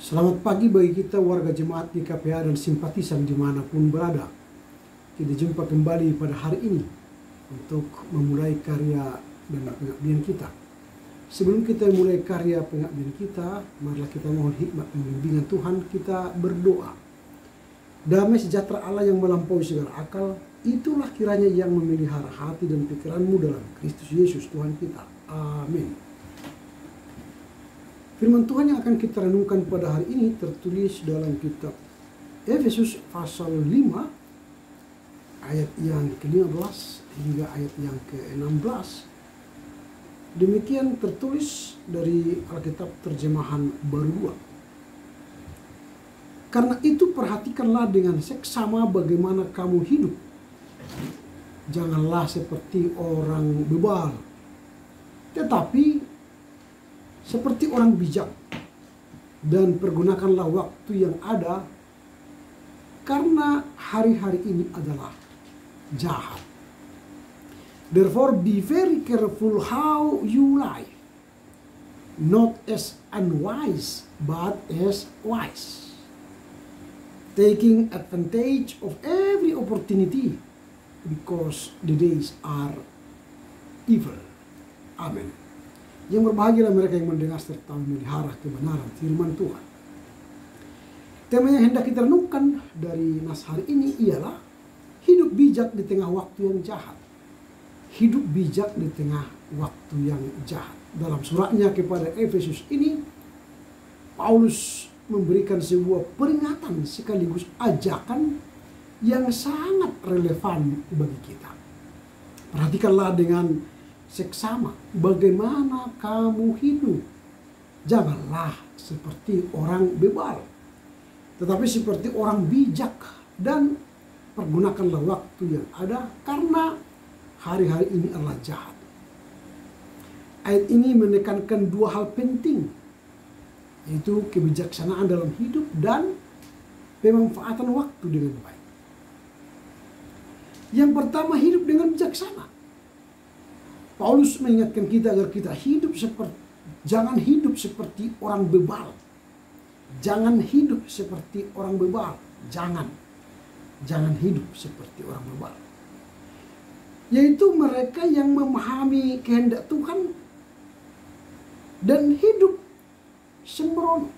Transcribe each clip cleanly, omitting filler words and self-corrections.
Selamat pagi bagi kita warga jemaat GKPA dan simpatisan dimanapun berada. Kita jumpa kembali pada hari ini untuk memulai karya dan pengabdian kita. Sebelum kita mulai karya pengabdian kita, marilah kita mohon hikmat dan bimbingan Tuhan, kita berdoa. Damai sejahtera Allah yang melampaui segala akal, itulah kiranya yang memelihara hati dan pikiranmu dalam Kristus Yesus Tuhan kita. Amin. Firman Tuhan yang akan kita renungkan pada hari ini tertulis dalam kitab Efesus pasal 5 ayat yang ke-15 hingga ayat yang ke-16. Demikian tertulis dari Alkitab terjemahan baru 2. Karena itu perhatikanlah dengan seksama bagaimana kamu hidup. Janganlah seperti orang bebal, tetapi seperti orang bijak, dan pergunakanlah waktu yang ada, karena hari-hari ini adalah jahat. Therefore be very careful how you live, not as unwise, but as wise, taking advantage of every opportunity, because the days are evil. Amen. Yang berbahagialah mereka yang mendengar serta memelihara kebenaran firman Tuhan. Tema yang hendak kita renungkan dari nas hari ini ialah hidup bijak di tengah waktu yang jahat. Hidup bijak di tengah waktu yang jahat. Dalam suratnya kepada Efesus ini, Paulus memberikan sebuah peringatan sekaligus ajakan yang sangat relevan bagi kita. Perhatikanlah dengan seksama bagaimana kamu hidup. Janganlah seperti orang bebal, tetapi seperti orang bijak, dan pergunakanlah waktu yang ada, karena hari-hari ini adalah jahat. Ayat ini menekankan dua hal penting, yaitu kebijaksanaan dalam hidup dan pemanfaatan waktu dengan baik. Yang pertama, hidup dengan bijaksana. Paulus mengingatkan kita agar kita jangan hidup seperti orang bebal. Jangan hidup seperti orang bebal. Jangan hidup seperti orang bebal. Yaitu mereka yang memahami kehendak Tuhan dan hidup sembrono.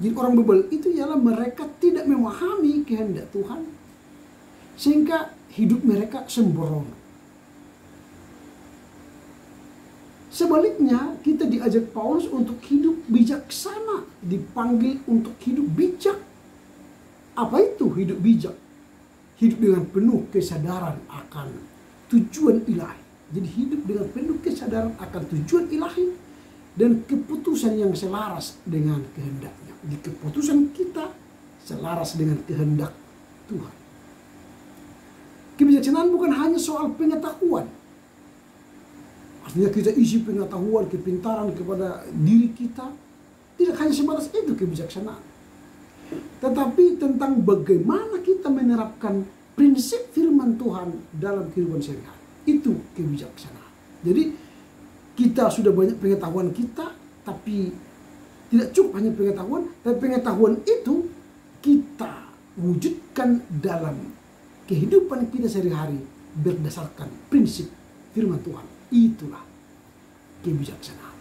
Jadi orang bebal itu ialah mereka tidak memahami kehendak Tuhan, sehingga hidup mereka sembrono. Sebaliknya, kita diajak Paulus untuk hidup bijaksana, dipanggil untuk hidup bijak. Apa itu hidup bijak? Hidup dengan penuh kesadaran akan tujuan ilahi. Jadi hidup dengan penuh kesadaran akan tujuan ilahi dan keputusan yang selaras dengan kehendaknya. Jadi keputusan kita selaras dengan kehendak Tuhan. Kebijaksanaan bukan hanya soal pengetahuan. Artinya kita isi pengetahuan, kepintaran kepada diri kita. Tidak hanya sebatas itu kebijaksanaan, tetapi tentang bagaimana kita menerapkan prinsip firman Tuhan dalam kehidupan sehari-hari. Itu kebijaksanaan. Jadi kita sudah banyak pengetahuan kita, tapi tidak cukup hanya pengetahuan, tapi pengetahuan itu kita wujudkan dalam kehidupan kita sehari-hari berdasarkan prinsip firman Tuhan. Itulah kebijaksanaan.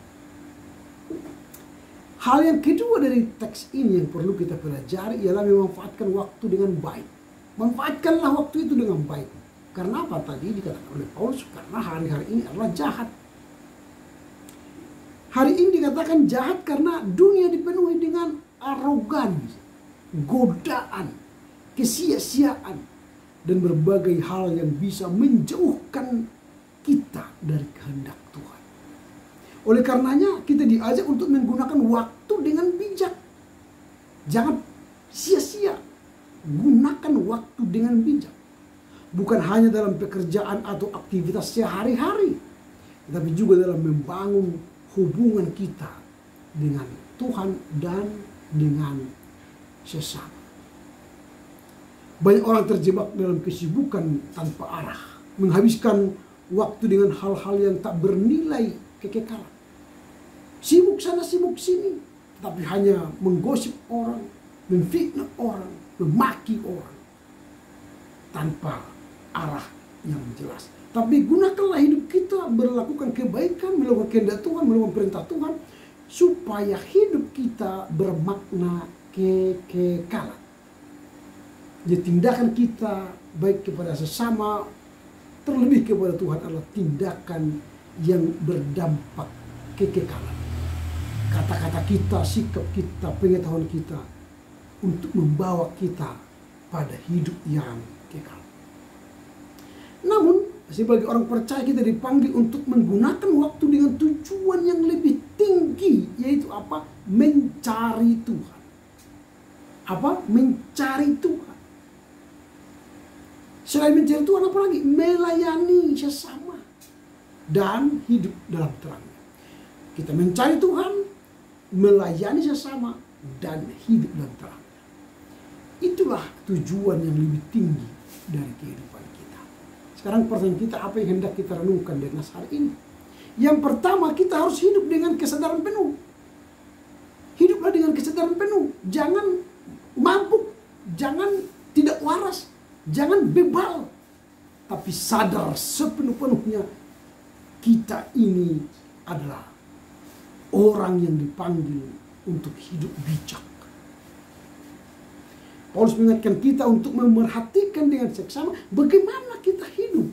Hal yang kedua dari teks ini yang perlu kita pelajari ialah memanfaatkan waktu dengan baik. Manfaatkanlah waktu itu dengan baik. Karena apa tadi dikatakan oleh Paulus? Karena hari-hari ini adalah jahat. Hari ini dikatakan jahat karena dunia dipenuhi dengan arogansi, godaan, kesia-siaan, dan berbagai hal yang bisa menjauhkan kita dari kehendak Tuhan. Oleh karenanya kita diajak untuk menggunakan waktu dengan bijak. Jangan sia-sia. Gunakan waktu dengan bijak. Bukan hanya dalam pekerjaan atau aktivitas sehari-hari, tetapi juga dalam membangun hubungan kita dengan Tuhan dan dengan sesama. Banyak orang terjebak dalam kesibukan tanpa arah, menghabiskan waktu dengan hal-hal yang tak bernilai kekekalan. Sibuk sana, sibuk sini, tapi hanya menggosip orang, memfitnah orang, memaki orang tanpa arah yang jelas. Tapi gunakanlah hidup kita berlakukan kebaikan, melakukan kehendak Tuhan, melakukan perintah Tuhan, supaya hidup kita bermakna kekekalan. Jadi tindakan kita baik kepada sesama, terlebih kepada Tuhan adalah tindakan yang berdampak kekekalan. Kata-kata kita, sikap kita, pengetahuan kita untuk membawa kita pada hidup yang kekal. Namun sebagai orang percaya kita dipanggil untuk menggunakan waktu dengan tujuan yang lebih tinggi, yaitu apa? Mencari Tuhan. Apa? Mencari Tuhan. Selain mencari Tuhan, apa lagi? Melayani sesama dan hidup dalam terangnya. Kita mencari Tuhan, melayani sesama, dan hidup dalam terangnya. Itulah tujuan yang lebih tinggi dari kehidupan kita. Sekarang pertanyaan kita, apa yang hendak kita renungkan dengan hari ini? Yang pertama, kita harus hidup dengan kesadaran penuh. Hiduplah dengan kesadaran penuh. Jangan mabuk, jangan tidak waras, jangan bebal, tapi sadar sepenuh-penuhnya kita ini adalah orang yang dipanggil untuk hidup bijak. Paulus mengingatkan kita untuk memerhatikan dengan seksama bagaimana kita hidup.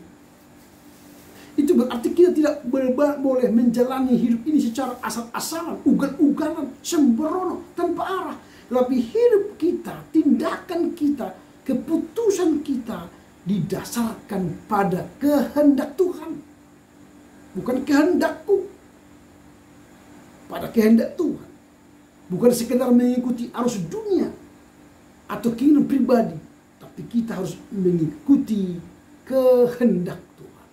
Itu berarti kita tidak boleh menjalani hidup ini secara asal-asalan, ugal-ugalan, sembrono, tanpa arah. Tapi hidup kita, tindakan kita, keputusan kita didasarkan pada kehendak Tuhan. Bukan kehendakku. Pada kehendak Tuhan. Bukan sekedar mengikuti arus dunia atau keinginan pribadi, tapi kita harus mengikuti kehendak Tuhan.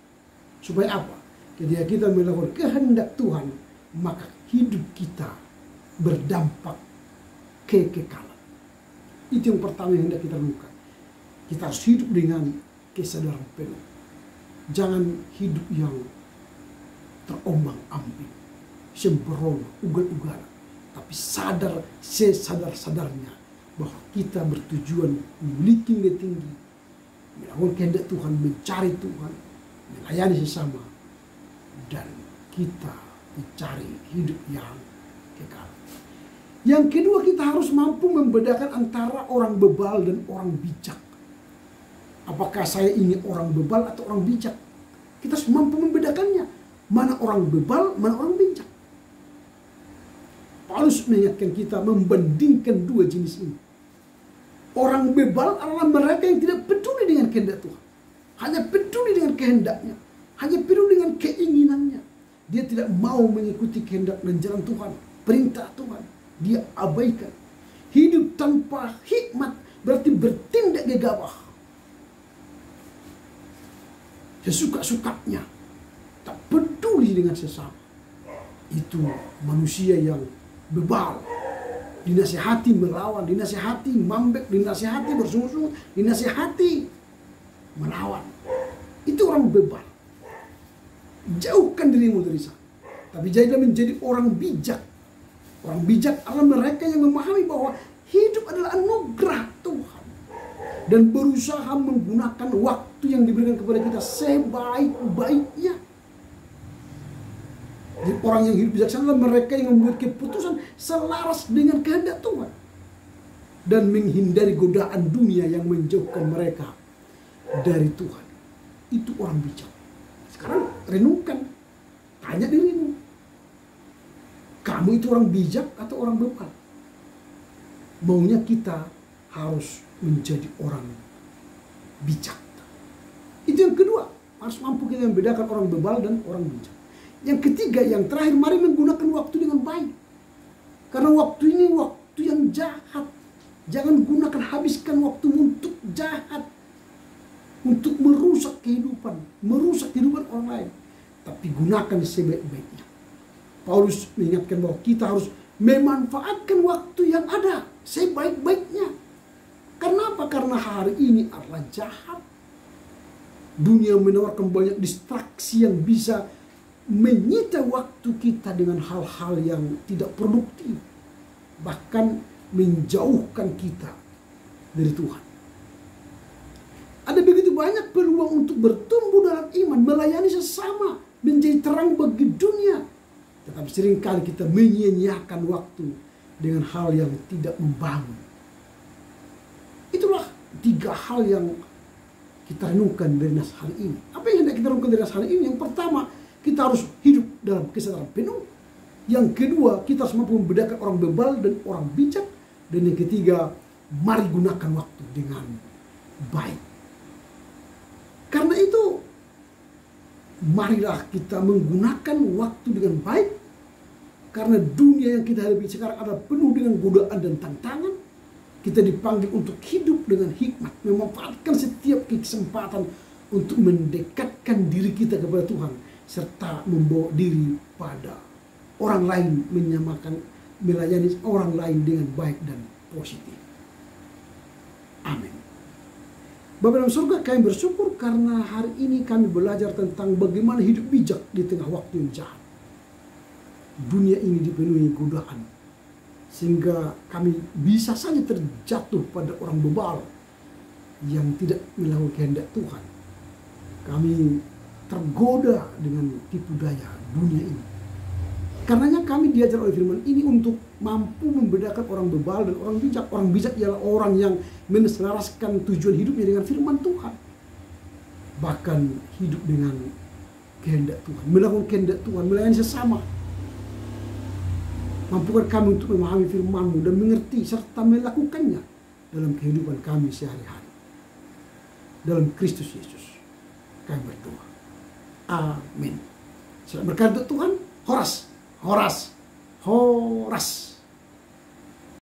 Supaya apa? Ketika kita melakukan kehendak Tuhan, maka hidup kita berdampak kekekalan. Itu yang pertama yang hendak kita lakukan. Kita harus hidup dengan kesadaran penuh. Jangan hidup yang terombang-ambing, sembrono, ugal-ugalan, tapi sadar sesadar-sadarnya bahwa kita bertujuan memiliki nilai tinggi, melakukan kehendak Tuhan, mencari Tuhan, melayani sesama, dan kita mencari hidup yang kekal. Yang kedua, kita harus mampu membedakan antara orang bebal dan orang bijak. Apakah saya ini orang bebal atau orang bijak? Kita harus mampu membedakannya. Mana orang bebal, mana orang bijak. Paulus mengingatkan kita membandingkan dua jenis ini. Orang bebal adalah mereka yang tidak peduli dengan kehendak Tuhan. Hanya peduli dengan kehendaknya. Hanya peduli dengan keinginannya. Dia tidak mau mengikuti kehendak dan jalan Tuhan, perintah Tuhan. Dia abaikan. Hidup tanpa hikmat berarti bertindak gegabah. Sesuka-sukanya. Tak peduli dengan sesama. Itu manusia yang bebal. Dinasihati melawan, dinasihati mambek, dinasihati bersungut-sungut, dinasihati melawan. Itu orang bebal. Jauhkan dirimu dari sana. Tapi jadilah menjadi orang bijak. Orang bijak adalah mereka yang memahami bahwa hidup adalah anugerah Tuhan. Dan berusaha menggunakan waktu yang diberikan kepada kita sebaik-baiknya. Jadi orang yang hidup bijaksana adalah mereka yang membuat keputusan selaras dengan kehendak Tuhan. Dan menghindari godaan dunia yang menjauhkan mereka dari Tuhan. Itu orang bijak. Sekarang renungkan. Tanya dirimu. Kamu itu orang bijak atau orang bebal? Maunya kita harus menjadi orang bijak. Itu yang kedua. Harus mampu kita membedakan orang bebal dan orang bijak. Yang ketiga, yang terakhir, mari menggunakan waktu dengan baik. Karena waktu ini waktu yang jahat. Jangan gunakan, habiskan waktu untuk jahat. Untuk merusak kehidupan orang lain. Tapi gunakan sebaik-baiknya. Paulus mengingatkan bahwa kita harus memanfaatkan waktu yang ada sebaik-baiknya. Kenapa? Karena hari ini adalah jahat. Dunia menawarkan banyak distraksi yang bisa menyita waktu kita dengan hal-hal yang tidak produktif. bahkan menjauhkan kita dari Tuhan. Ada begitu banyak peluang untuk bertumbuh dalam iman, melayani sesama, menjadi terang bagi dunia. Tetapi seringkali kita menyia-nyiakan waktu dengan hal yang tidak membangun. Itulah 3 hal yang kita renungkan dari nas hari ini. Apa yang hendak kita renungkan dari nas hari ini? Yang pertama, kita harus hidup dalam kesadaran penuh. Yang kedua, kita harus mampu membedakan orang bebal dan orang bijak. Dan yang ketiga, mari gunakan waktu dengan baik. Karena itu, marilah kita menggunakan waktu dengan baik. Karena dunia yang kita hadapi sekarang adalah penuh dengan godaan dan tantangan. Kita dipanggil untuk hidup dengan hikmat, memanfaatkan setiap kesempatan untuk mendekatkan diri kita kepada Tuhan, serta membawa diri pada orang lain, melayani orang lain dengan baik dan positif. Amin. Bapa dalam surga, kami bersyukur karena hari ini kami belajar tentang bagaimana hidup bijak di tengah waktu yang jahat. Dunia ini dipenuhi godaan, sehingga kami bisa saja terjatuh pada orang bebal yang tidak melakukan kehendak Tuhan. Kami tergoda dengan tipu daya dunia ini. Karenanya kami diajar oleh firman ini untuk mampu membedakan orang bebal dan orang bijak. Orang bijak ialah orang yang menyelaraskan tujuan hidupnya dengan firman Tuhan. Bahkan hidup dengan kehendak Tuhan, melakukan kehendak Tuhan, melayani sesama. Mampukan kami untuk memahami firman-Mu dan mengerti serta melakukannya dalam kehidupan kami sehari-hari. Dalam Kristus Yesus kami berdoa. Amin. Selamat berkat untuk Tuhan. Horas.